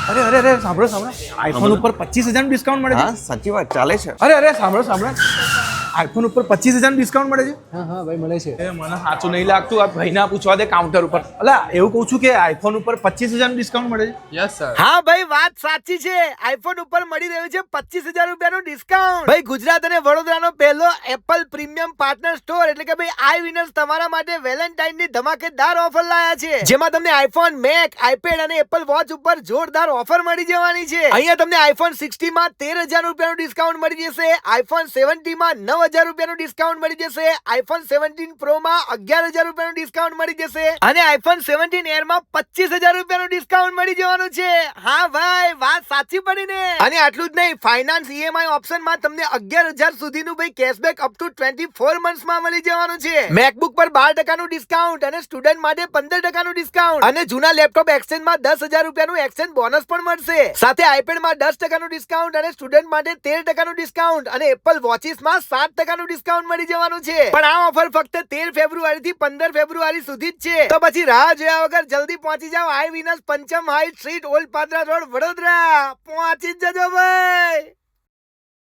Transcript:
અરે અરે અરે સાંભળો સાંભળો આઈફોન ઉપર 25,000 ડિસ્કાઉન્ટ મળે છે. હા સાચી વાત ચાલે છે. અરે અરે સાંભળો સાંભળો આઈફોન ઉપર 25,000 ડિસ્કાઉન્ટ મળે છે. હા હા ભાઈ મળે છે. એ મને સાચું નહીં લાગતું. આ ભાઈના પૂછવા દે કાઉન્ટર ઉપર. અલા એવું કહું છું કે આઈફોન ઉપર 25,000 ડિસ્કાઉન્ટ મળે છે. Yes sir. હા ભાઈ વાત સાચી છે. આઈફોન ઉપર મળી રહ્યું છે 25,000 રૂપિયાનું ડિસ્કાઉન્ટ. ભાઈ ગુજરાત અને વડોદરાનો પહેલો એપલ પ્રીમિયમ પાર્ટનર સ્ટોર એટલે કે ભાઈ આઈ વિનર્સ તમારા માટે વેલેન્ટાઇન ની ધમાકેદાર ઓફર લાયા છે, જેમાં તમને આઈફોન, મેક, આઈપેડ અને એપલ વોચ ઉપર જોરદાર ઓફર મળી જવાની છે. અહીંયા તમને આઈફોન 60 માં 13,000 રૂપિયાનું ડિસ્કાઉન્ટ મળી જશે, આઈફોન 70 માં 9,000 રૂપિયાનું ડિસ્કાઉન્ટ મળી જશે, આઈફોન 17 પ્રો માં 11,000 રૂપિયાનું ડિસ્કાઉન્ટ મળી જશે અને આઈફોન 17 એર માં 25,000 રૂપિયાનું ડિસ્કાઉન્ટ મળી જવાનું છે. હા ભાઈ વાત સાચી પડી ને. અને આટલું જ નહીં, ફાઇનાન્સ ઈએમઆઈ ઓપ્શનમાં તમને 11,000 સુધીનું ભાઈ કેશબેક અપ ટુ 24 મંથ્સમાં મળી જવાનું છે. મેકબુક પર 12% ડિસ્કાઉન્ટ અને સ્ટુડન્ટ માટે 15% ડિસ્કાઉન્ટ અને જૂના લેપટોપ એક્સચેન્જમાં 10,000 રૂપિયાનું એક્સચેન્જ બોનસ પણ મળશે. સાથે આઈપેડમાં 10% ડિસ્કાઉન્ટ અને સ્ટુડન્ટ માટે 13% ડિસ્કાઉન્ટ અને એપલ વોચીસમાં 7% ડિસ્કાઉન્ટ મળી જવાનું છે. પણ આ ઓફર ફક્ત 13 ફેબ્રુઆરી થી 15 ફેબ્રુઆરી સુધી જ છે. તો પછી રાહ જોયા વગર જલ્દી પહોંચી જાઓ I winners Pancham high street, old Padra road, Vadodara. પહોંચી જ જજો ભાઈ.